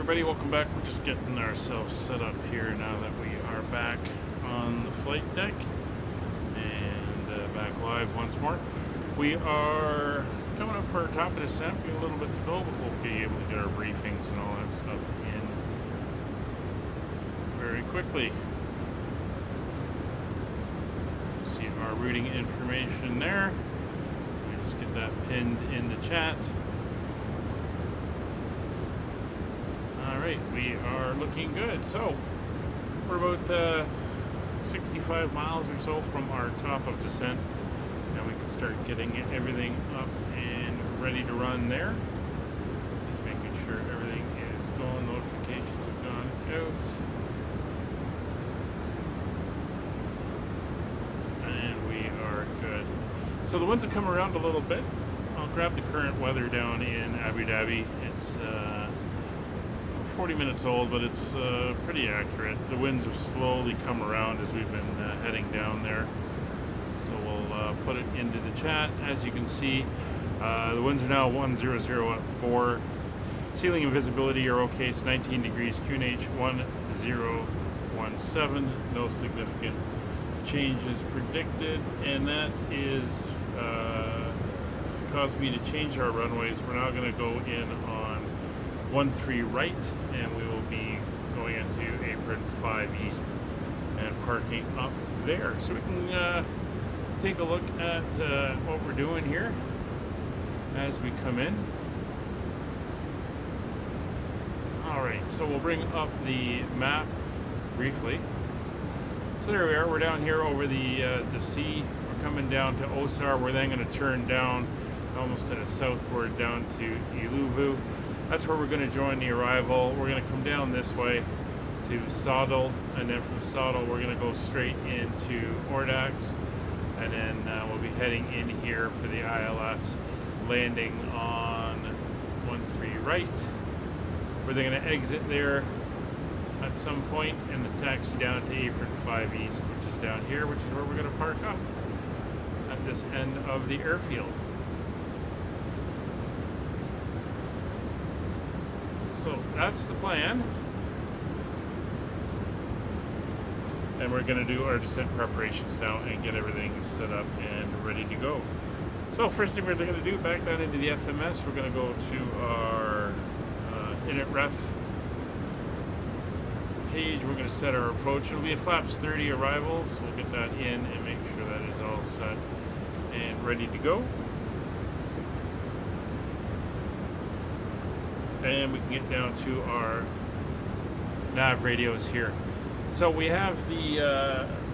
everybody, welcome back. We're just getting ourselves set up here now that we are back on the flight deck and back live once more. We are coming up for our top of descent. We have a little bit to go, but we'll be able to get our briefings and all that stuff in very quickly. See our routing information there. We just get that pinned in the chat. Alright, we are looking good. So, we're about 65 miles or so from our top of descent. Now we can start getting everything up and ready to run there. Just making sure everything is going. Notifications have gone out. And we are good. So the winds have come around a little bit. I'll grab the current weather down in Abu Dhabi. It's 40 minutes old, but it's pretty accurate. The winds have slowly come around as we've been heading down there. So we'll put it into the chat. As you can see, the winds are now 100 at 4. Ceiling and visibility are okay. It's 19 degrees. QNH 1017. No significant changes predicted, and that is caused me to change our runways. We're now going to go in on 13 right, and we will be going into apron 5 east and parking up there. So we can take a look at what we're doing here as we come in. Alright, so we'll bring up the map briefly. So there we are, we're down here over the sea. We're coming down to Osar. We're then going to turn down almost to the southward down to Iluvu. That's where we're going to join the arrival. We're going to come down this way to Throttle, and then from Throttle we're going to go straight into Ordax, and then we'll be heading in here for the ILS, landing on 13 right. We're then going to exit there at some point and the taxi down to apron 5 east, which is down here, which is where we're going to park up at this end of the airfield. So that's the plan, and we're going to do our descent preparations now and get everything set up and ready to go. So first thing we're going to do, back down into the FMS, we're going to go to our init ref page. We're going to set our approach. It'll be a flaps 30 arrival, so we'll get that in and make sure that is all set and ready to go. And we can get down to our nav radios here. So we have the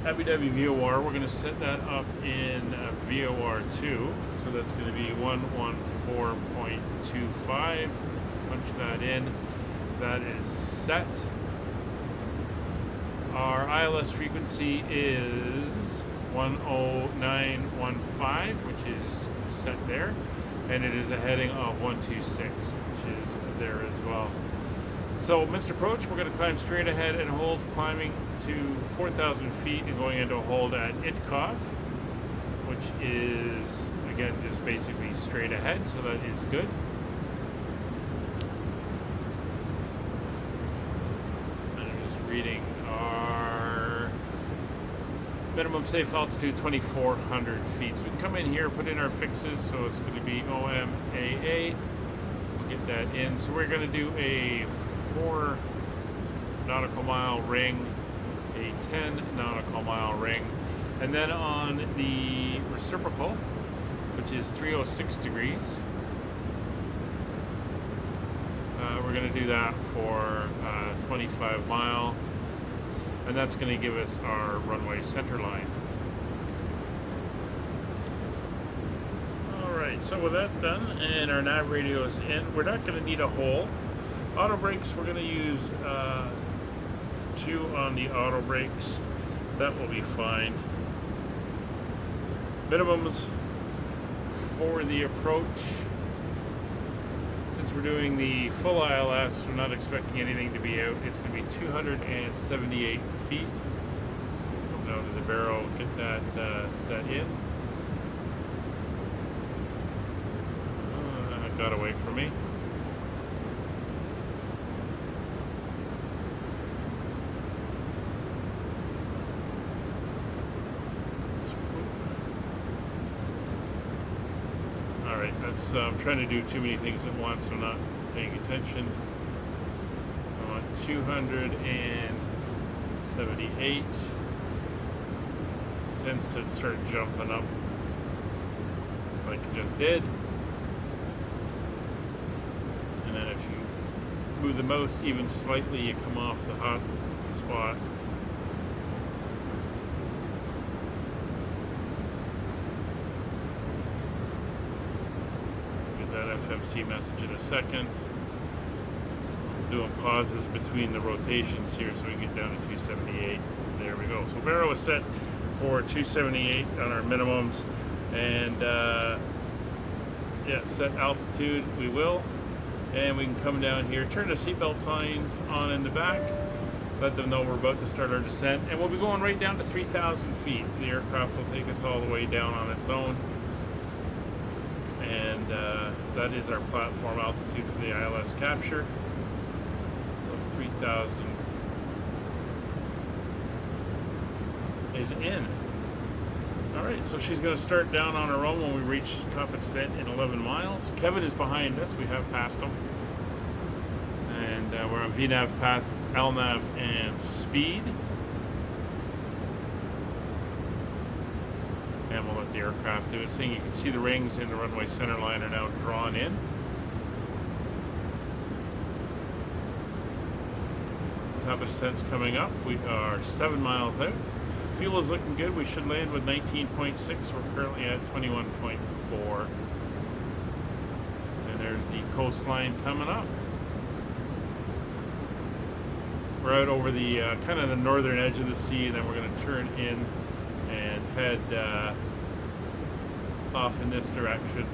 Abu Dhabi VOR. We're going to set that up in VOR 2. So that's going to be 114.25. Punch that in. That is set. Our ILS frequency is 10915, which is set there. And it is a heading of 126, which is there as well. So missed approach, we're going to climb straight ahead and hold, climbing to 4,000 feet and going into a hold at Itkov, which is again just basically straight ahead, so that is good. And I'm just reading our minimum safe altitude 2,400 feet. So we can come in here, put in our fixes, so it's going to be OMAA. Get that in. So we're going to do a 4 nautical mile ring, a 10 nautical mile ring, and then on the reciprocal, which is 306 degrees, we're going to do that for 25 mile, and that's going to give us our runway center line. So with that done and our nav radio is in, we're not going to need a hole. Auto brakes, we're going to use 2 on the auto brakes. That will be fine. Minimums for the approach. Since we're doing the full ILS, we're not expecting anything to be out. It's going to be 278 feet. So we'll come down to the barrel, get that set in. Got away from me. That's I'm trying to do too many things at once. I'm not paying attention. I'm on 278. Tends to start jumping up like it just did. And then if you move the mouse even slightly, you come off the hot spot. Get that FMC message in a second. Doing pauses between the rotations here so we can get down to 278. There we go. So barrel is set for 278 on our minimums, and yeah, set altitude we will, and we can come down here, turn the seatbelt signs on in the back, let them know we're about to start our descent, and we'll be going right down to 3,000 feet. The aircraft will take us all the way down on its own, and that is our platform altitude for the ILS capture. So 3,000 is in. Alright, so she's going to start down on her own when we reach top extent in 11 miles. Kevin is behind us. We have passed him. And we're on VNAV, path, LNAV, and speed. And we'll let the aircraft do its thing. You can see the rings in the runway center line are now drawn in. Top of descent's coming up. We are 7 miles out. Fuel is looking good. We should land with 19.6. We're currently at 21.4. And there's the coastline coming up. We're out over the kind of the northern edge of the sea, and then we're going to turn in and head off in this direction.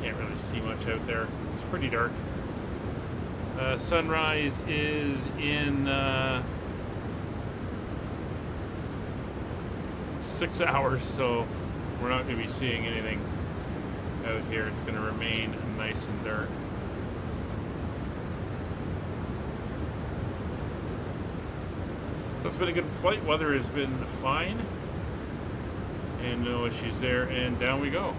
Can't really see much out there. It's pretty dark. Sunrise is in 6 hours, so we're not going to be seeing anything out here. It's going to remain nice and dark. So it's been a good flight. Weather has been fine and no issues there, and down we go.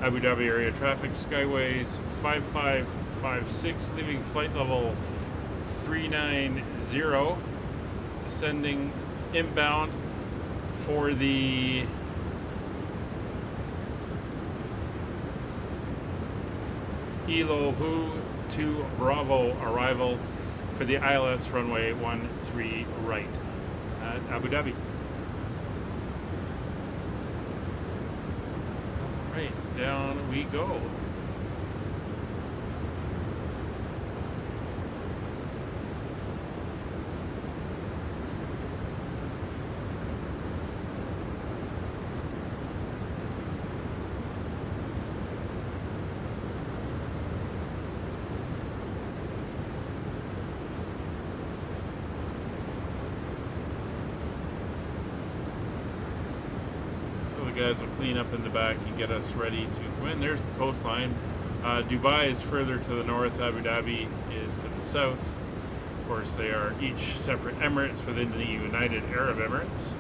Abu Dhabi area traffic, skyways 5556, leaving flight level 390, descending inbound for the Ilovu to Bravo arrival for the ILS runway 13 right at Abu Dhabi. All right, down we go. Guys will clean up in the back and get us ready to come in. There's the coastline. Dubai is further to the north. Abu Dhabi is to the south. Of course, they are each separate emirates within the United Arab Emirates.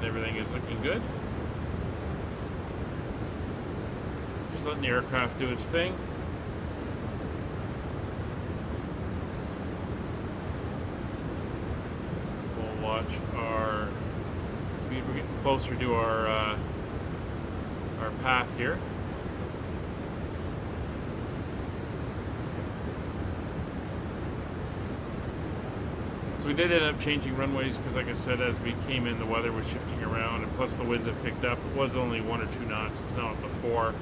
Everything is looking good. Just letting the aircraft do its thing. We'll watch our speed. We're getting closer to our path here. So we did end up changing runways because, like I said, as we came in, the weather was shifting around, and plus the winds have picked up. It was only 1 or 2 knots. It's now up to 4.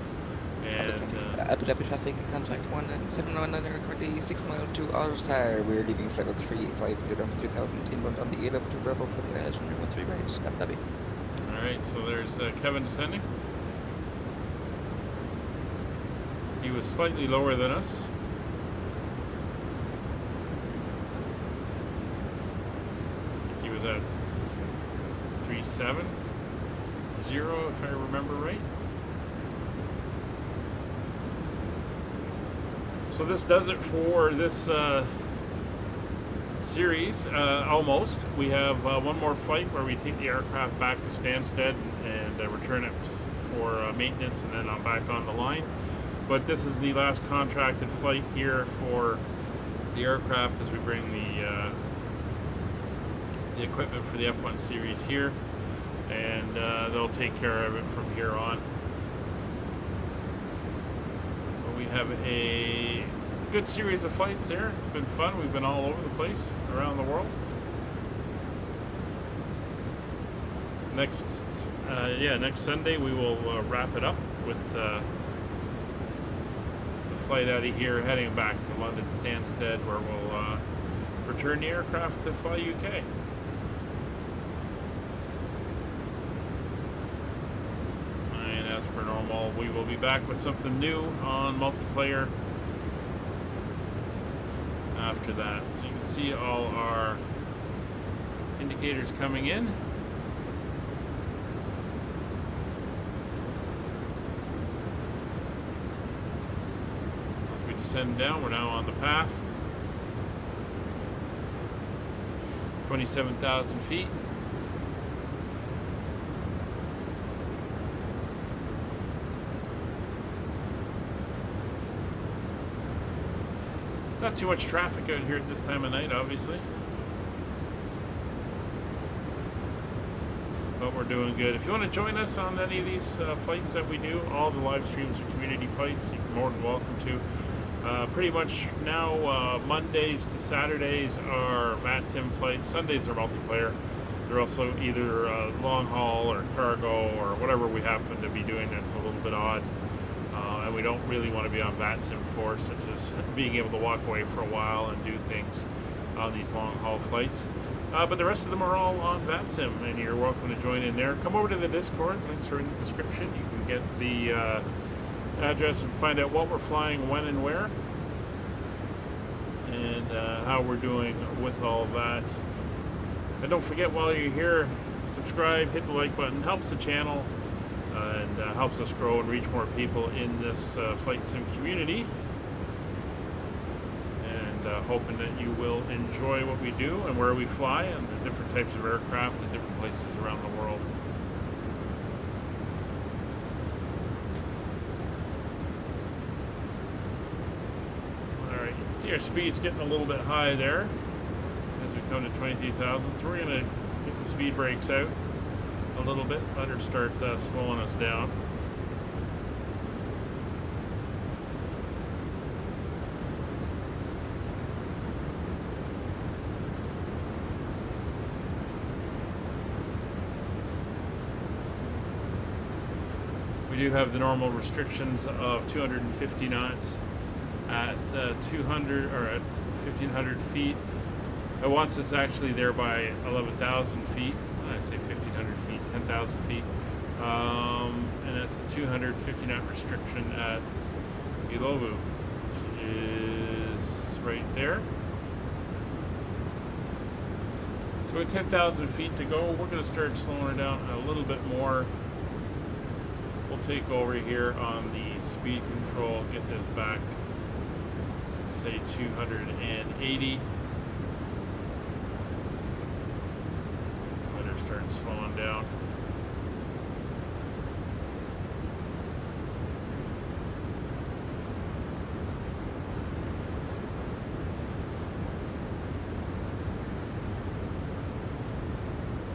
And Abu Dhabi traffic, contact 1719, currently 6 miles to Outer. We're leaving flight level 3850 from 3000 inbound on the A level to Bravo for the ILS runway 13 right, Abu Dhabi. Alright, so there's Kevin descending. He was slightly lower than us. At 3.7. if I remember right. So this does it for this series, almost. We have one more flight where we take the aircraft back to Stansted and return it for maintenance, and then I'm back on the line. But this is the last contracted flight here for the aircraft as we bring the equipment for the F1 series here, and they'll take care of it from here on. But we have a good series of flights there. It's been fun. We've been all over the place around the world. Next Sunday we will wrap it up with the flight out of here heading back to London Stansted, where we'll return the aircraft to fly UK. And as per normal, we will be back with something new on multiplayer after that. So you can see all our indicators coming in. As we descend down, we're now on the path. 27,000 feet. Not too much traffic out here at this time of night, obviously. But we're doing good. If you want to join us on any of these flights that we do, all the live streams are community flights. You're more than welcome to. Pretty much now, Mondays to Saturdays are VATSIM flights. Sundays are multiplayer. They're also either long haul or cargo or whatever we happen to be doing that's a little bit odd. And we don't really want to be on VATSIM for, such as being able to walk away for a while and do things on these long haul flights. But the rest of them are all on VATSIM, and you're welcome to join in there. Come over to the Discord. Links are in the description. You can get the address and find out what we're flying, when and where, and how we're doing with all that. And don't forget, while you're here, subscribe, hit the like button. Helps the channel and helps us grow and reach more people in this flight sim community. And hoping that you will enjoy what we do and where we fly and the different types of aircraft in different places around the world. Alright, you can see our speed's getting a little bit high there as we come to 23,000. So we're going to get the speed brakes out a little bit, let her start slowing us down. We do have the normal restrictions of 250 knots at 200 or at 1,500 feet. It wants us actually there by 11,000 feet. I say 1,500 feet, 10,000 feet. And that's a 250 knot restriction at Ilovu, which is right there. So with 10,000 feet to go, we're going to start slowing her down a little bit more. We'll take over here on the speed control, get this back to say 280. Let her start slowing down.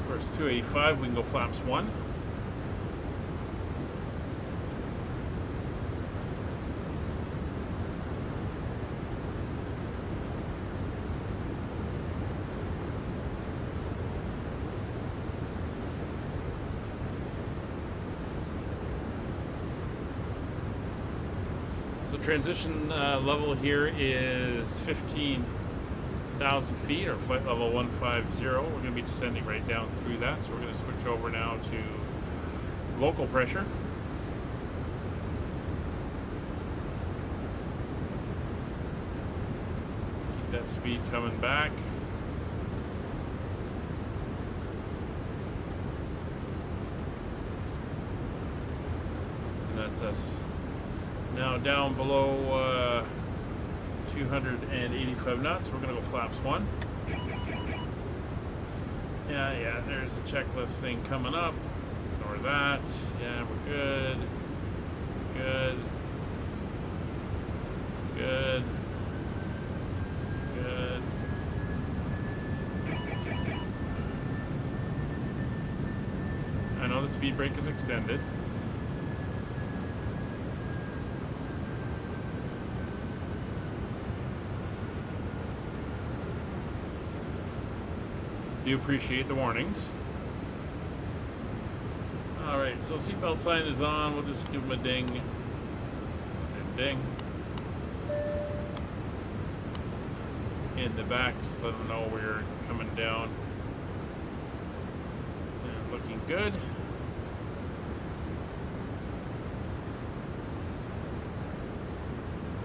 Of course, 285, we can go flaps 1. Transition level here is 15,000 feet, or flight level 150. We're going to be descending right down through that, so we're going to switch over now to local pressure. Keep that speed coming back. That's us now down below 285 knots. We're going to go flaps 1. Yeah, there's the checklist thing coming up. Ignore that. Yeah, we're good. Good. Good. Good. I know the speed brake is extended. Do appreciate the warnings. Alright, so seatbelt sign is on. We'll just give them a ding. Ding, ding. In the back, just let them know we're coming down. And looking good.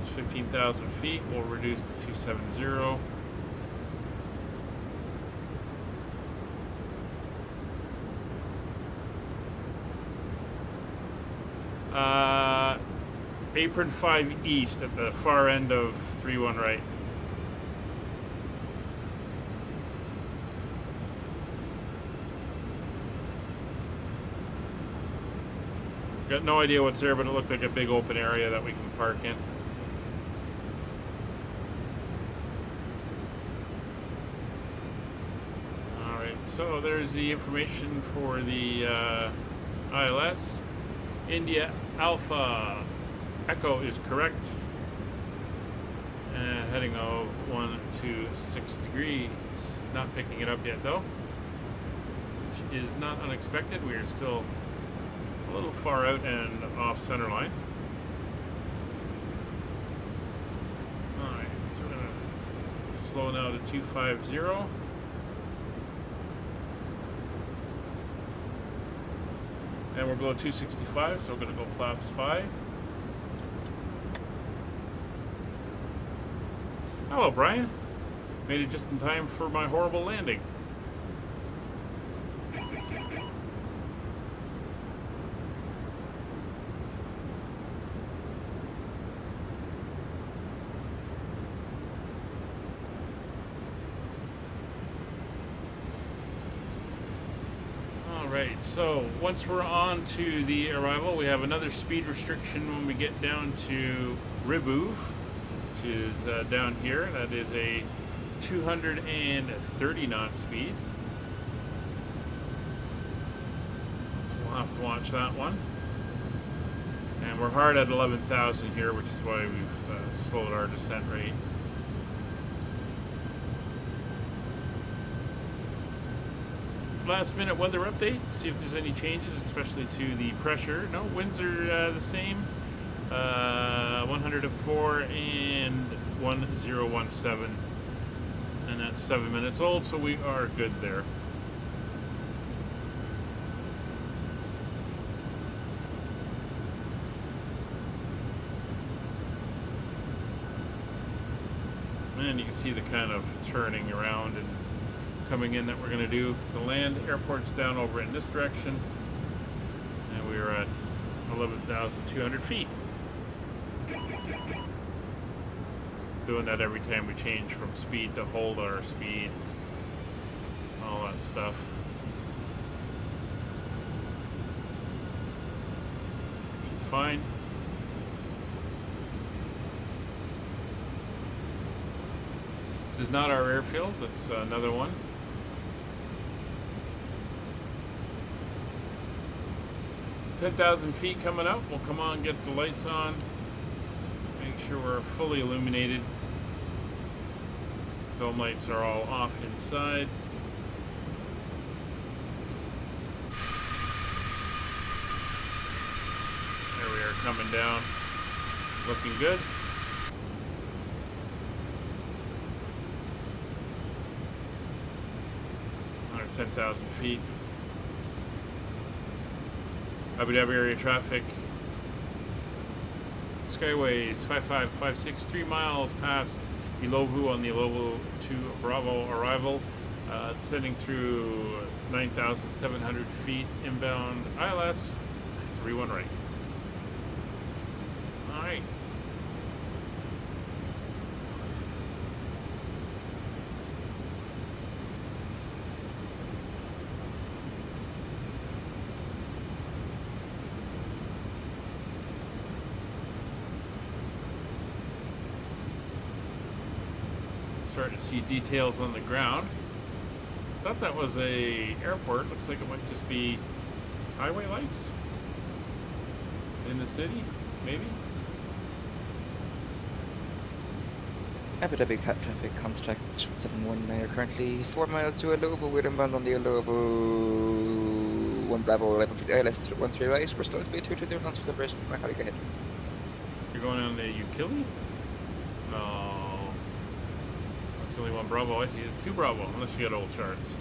It's 15,000 feet. We'll reduce to 270. Apron 5 east at the far end of 31 right. Got no idea what's there, but it looked like a big open area that we can park in. Alright, so there's the information for the ILS. India Alpha Echo is correct. Heading of 126 degrees. Not picking it up yet though, which is not unexpected. We are still a little far out and off center line. Alright, so we're going to slow now to 250. And we're below 265, so we're going to go flaps 5. Hello, Brian. Made it just in time for my horrible landing. Alright, so once we're on to the arrival, we have another speed restriction when we get down to Ribuv, which is down here. That is a 230 knot speed. So we'll have to watch that one. And we're hard at 11,000 here, which is why we've slowed our descent rate. Last minute weather update, see if there's any changes, especially to the pressure. No, winds are the same. 104 and 1017. And that's 7 minutes old, so we are good there. And you can see the kind of turning around and coming in that we're going to do. To land, airport's down over in this direction, and we are at 11,200 feet. It's doing that every time we change from speed to hold our speed, all that stuff. Which is fine. This is not our airfield, it's another one. It's 10,000 feet coming up. We'll come on, get the lights on, make sure we're fully illuminated. Dome lights are all off inside. There we are, coming down, looking good. Another 10,000 feet. Abu Dhabi area traffic. Skyways 5556, 3 miles past Ilovu on the Ilovu to Bravo arrival. Descending through 9,700 feet inbound ILS 31 right. right. Starting to see details on the ground. Thought that was a airport. Looks like it might just be highway lights in the city, maybe. Abu Dhabi cat traffic contract 719 currently 4 miles to Alovo. We're inbound on the Alovo 1 Bravo 1150 ILS 13 right. We're slow speed 220 knots for separation. My colleague ahead please. You're going on the Ukili? No. That's only 1 Bravo. I see 2 Bravo, unless you got old charts.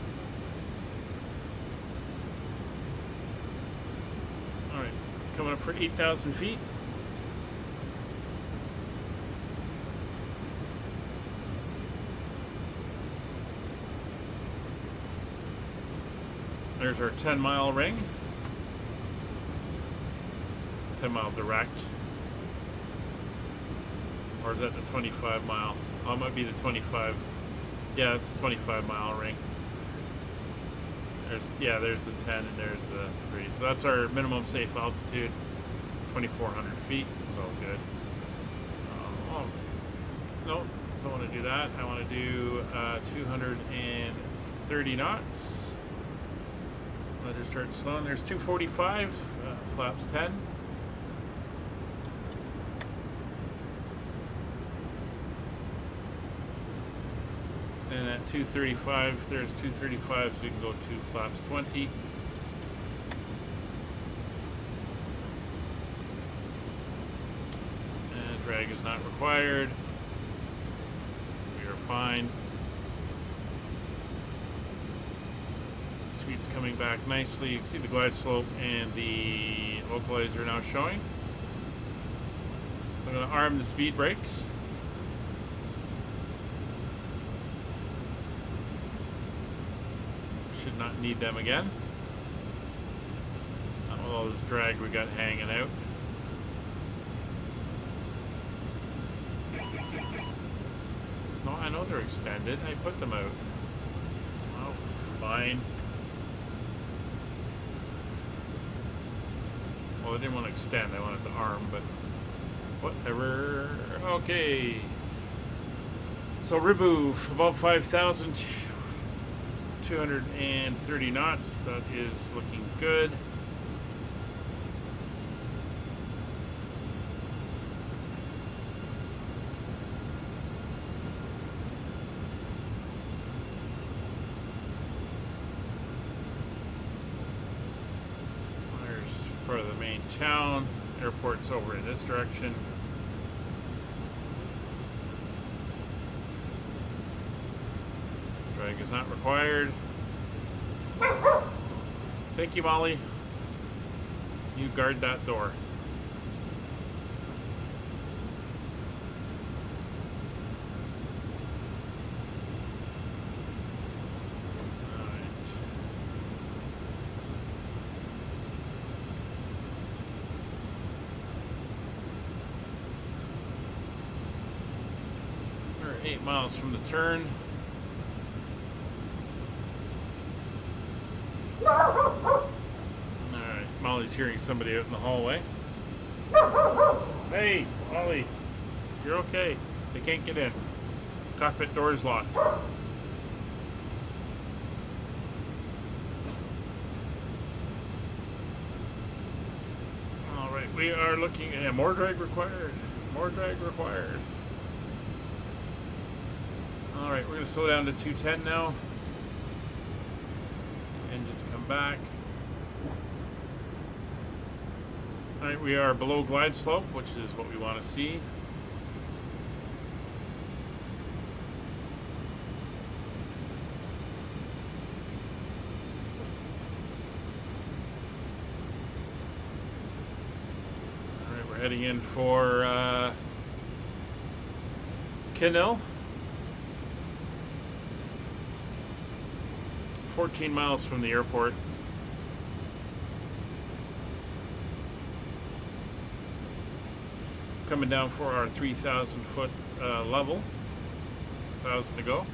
Alright, coming up for 8,000 feet. There's our 10-mile ring. 10-mile direct. Or is that the 25-mile? Oh, it might be the 25. Yeah, it's a 25-mile ring. There's the 10 and there's the 3. So that's our minimum safe altitude, 2,400 feet. It's all good. No, don't want to do that. I want to do 230 knots. Let her start slowing. There's 245, flaps 10. And at 235, there's 235, so we can go 2 flaps 20. And drag is not required. We are fine. Speed's coming back nicely. You can see the glide slope and the localizer now showing. So I'm going to arm the speed brakes. Should not need them again. Not with all this drag we got hanging out. No, I know they're extended. I put them out. Oh, fine. Well, I didn't want to extend. I wanted to arm, but whatever. Okay. So remove above 5,000. 230 knots. That is looking good. There's part of the main town. Airport's over in this direction. Drag is not required. Thank you, Molly. You guard that door. Alright. We're 8 miles from the turn. Alright, Molly's hearing somebody out in the hallway. Hey, Molly, you're okay. They can't get in. Cockpit door's locked. Alright, we are looking at more drag required. More drag required. Alright, we're going to slow down to 210 now. Engine to come back. Alright, we are below glide slope, which is what we want to see. Alright, we're heading in for Kinel. 14 miles from the airport. coming down for our 3,000 foot level. 1,000 to go.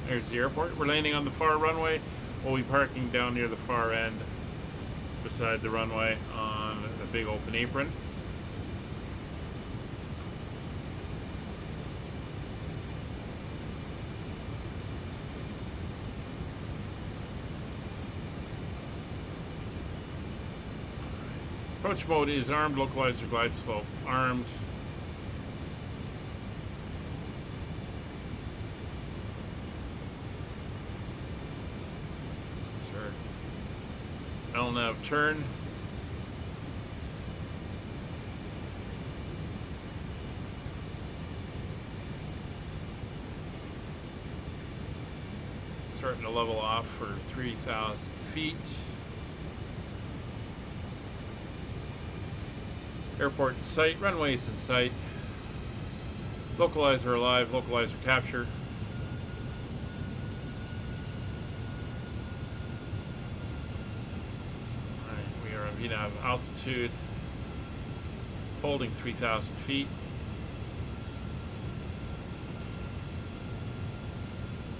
There's the airport. We're landing on the far runway. We'll be parking down near the far end beside the runway on the big open apron. Approach mode is armed, localizer, glide slope, armed. Sure. LNAV turn. Starting to level off for 3,000 feet. Airport in sight, runways in sight. Localizer alive, localizer capture. Alright, we are at VNAV altitude, holding 3,000 feet.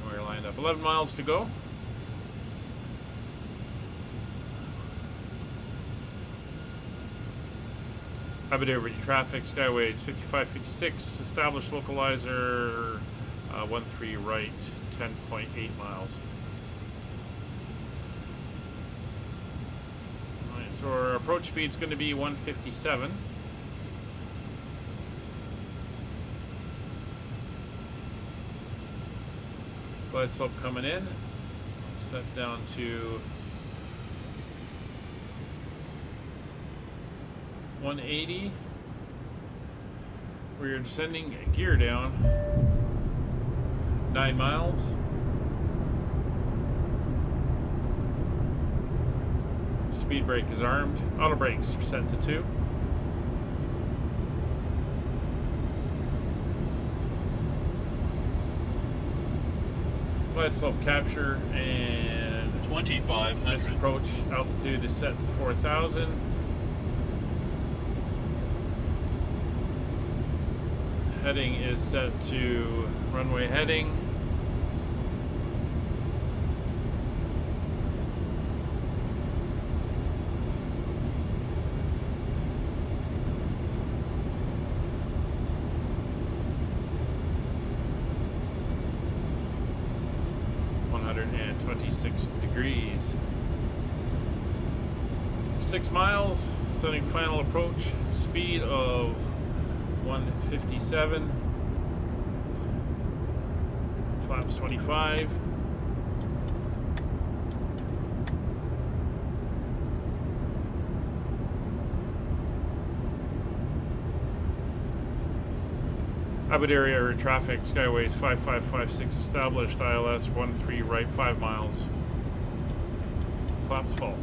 We're lined up, 11 miles to go. Abu Dhabi traffic, skyways 5556, established localizer 13 right, 10.8 miles. Alright, so our approach speed is going to be 157. Glide slope coming in, set down to 180. We're descending gear down 9 miles. Speed brake is armed. Auto brakes are set to 2. Glide slope capture and 2,500. approach altitude is set to 4,000. Heading is set to runway heading. Degrees. 6 miles, setting final approach, speed of 157, flaps 25. Abu Dhabi area traffic, skyways 5556 established, ILS 13 right, 5 miles. Flaps full.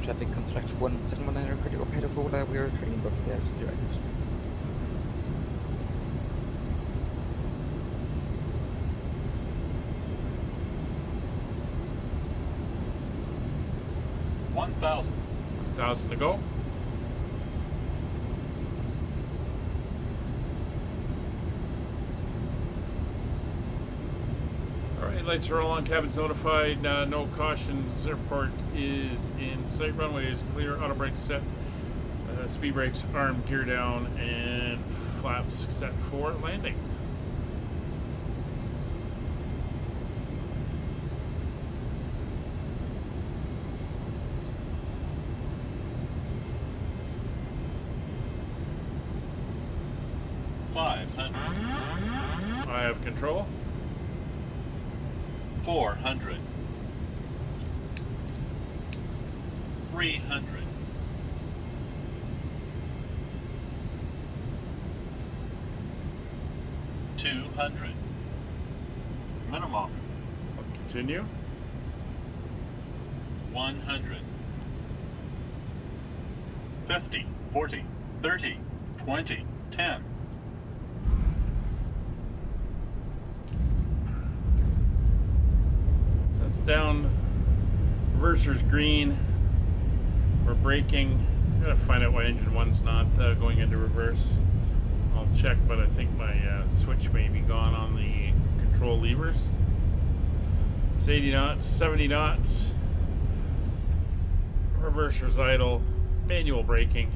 Traffic contract 1719 critical head of order. We are turning above the altitude directors. $1,000 to go. Alright, lights are all on, cabin's notified, no cautions, airport is in sight, runway is clear, auto brakes set, speed brakes armed, gear down, and flaps set for landing. I have control. 400. 300. 200. Minimum. Continue. 100. 50, 40, 30, 20, 10. So it's down. Reverser's green. We're braking. I gotta find out why engine one's not going into reverse. I'll check, but I think my switch may be gone on the control levers. It's 80 knots, 70 knots. Reverser's idle. Manual braking.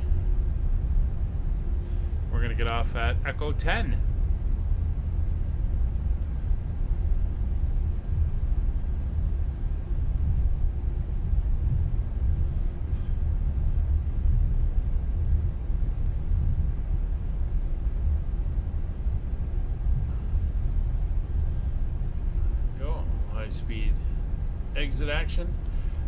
We're gonna get off at Echo 10. Go. High speed exit action.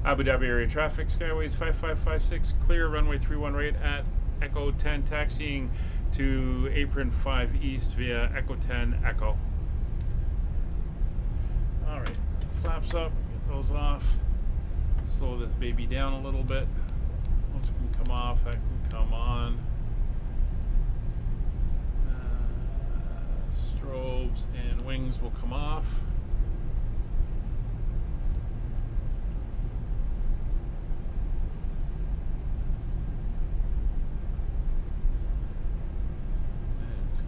Abu Dhabi area traffic, Skyways 5556, clear, runway 31 right at Echo 10, taxiing to apron 5 east via Echo 10, Echo. Alright, flaps up, get those off, slow this baby down a little bit. Once it can come off, that can come on. Strobes and wings will come off.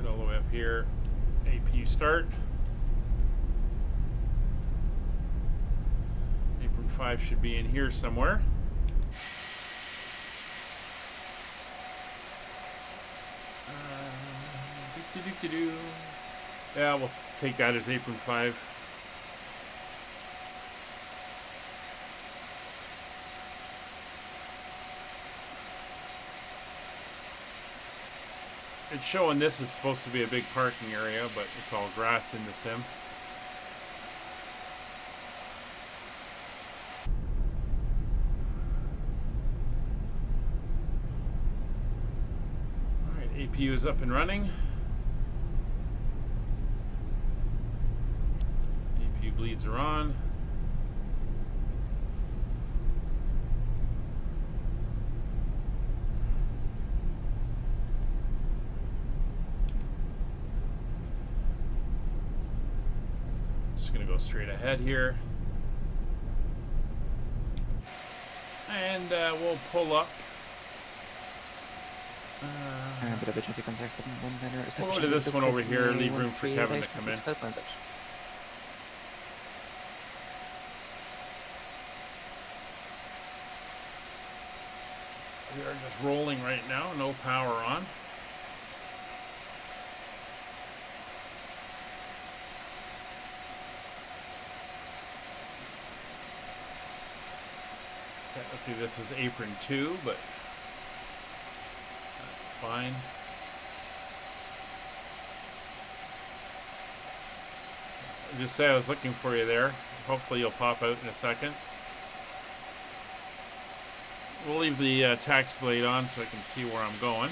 All the way up here, APU start. Apron 5 should be in here somewhere. Yeah, we'll take that as apron 5. It's showing this is supposed to be a big parking area, but it's all grass in the sim. Alright, APU is up and running. APU bleeds are on. Going to go straight ahead here, and we'll pull up. We'll go to this one over here, leave room for Kevin to come in. We are just rolling right now, no power on. Technically this is apron 2, but that's fine. Just say I was looking for you there. Hopefully you'll pop out in a second. We'll leave the taxi light on so I can see where I'm going.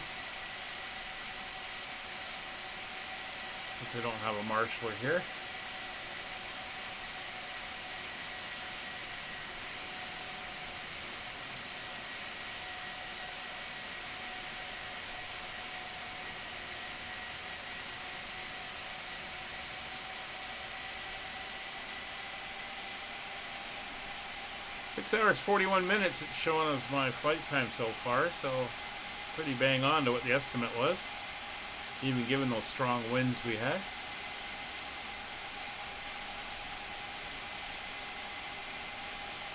Since I don't have a marshaller here. 6 hours 41 minutes it's showing us my flight time so far, so pretty bang on to what the estimate was, even given those strong winds we had.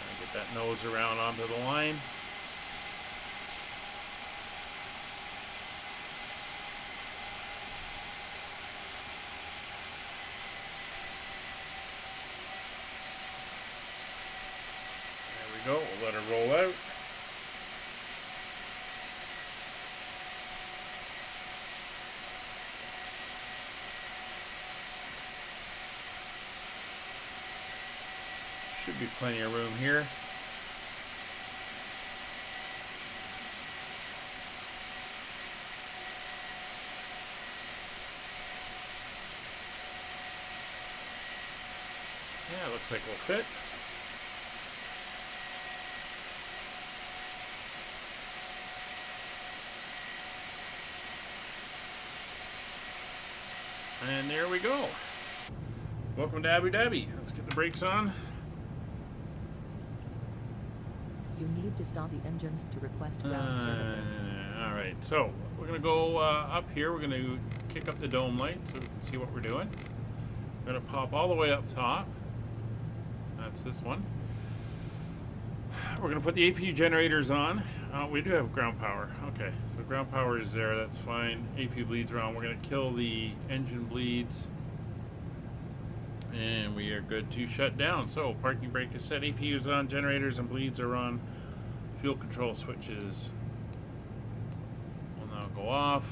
Trying to get that nose around onto the line. Go. We'll let her roll out. Should be plenty of room here. Yeah, looks Looks like we'll fit. And there we go. Welcome to Abu Dhabi. Let's get the brakes on. You need to stop the engines to request ground services. Alright, so we're going to go up here. We're going to kick up the dome light so we can see what we're doing. We're going to pop all the way up top. That's this one. We're going to put the APU generators on. We do have ground power. Okay, so ground power is there. That's fine. APU bleeds are on. We're going to kill the engine bleeds. And we are good to shut down. So parking brake is set, APU is on, generators and bleeds are on. Fuel control switches will now go off.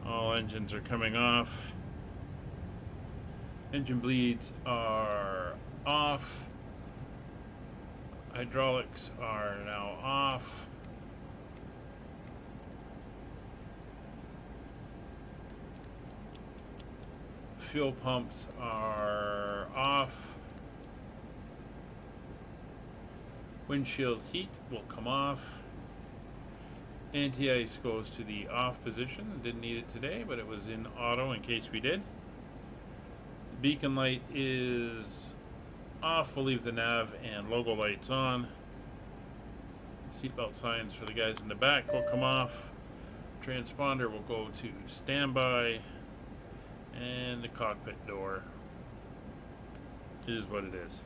All engines are coming off. Engine bleeds are off. Hydraulics are now off. Fuel pumps are off. Windshield heat will come off. Anti-ice goes to the off position. Didn't need it today, but it was in auto in case we did. Beacon light is off. We'll leave the nav and logo lights on. Seatbelt signs for the guys in the back will come off. Transponder will go to standby. And the cockpit door is what it is.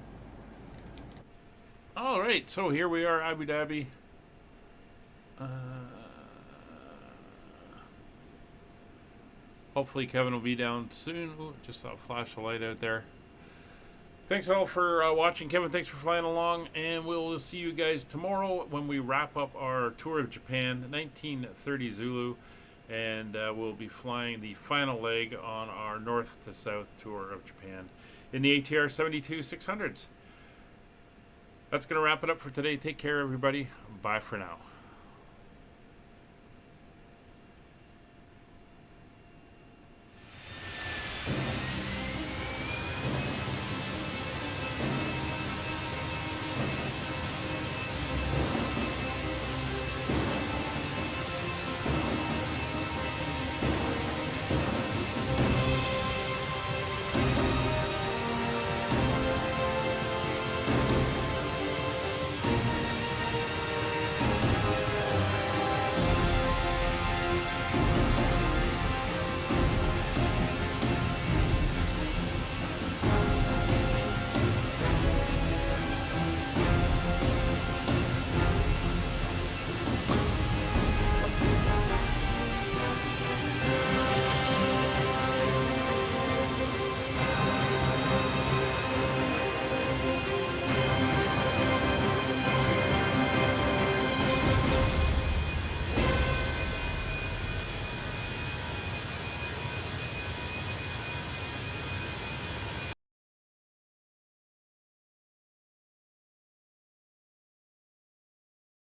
Alright, so here we are, Abu Dhabi. Hopefully Kevin will be down soon. Ooh, just saw a flash of light out there. Thanks all for watching. Kevin, thanks for flying along. And we'll see you guys tomorrow when we wrap up our tour of Japan, 1930 Zulu. And we'll be flying the final leg on our north to south tour of Japan in the ATR 72-600s. That's going to wrap it up for today. Take care, everybody. Bye for now.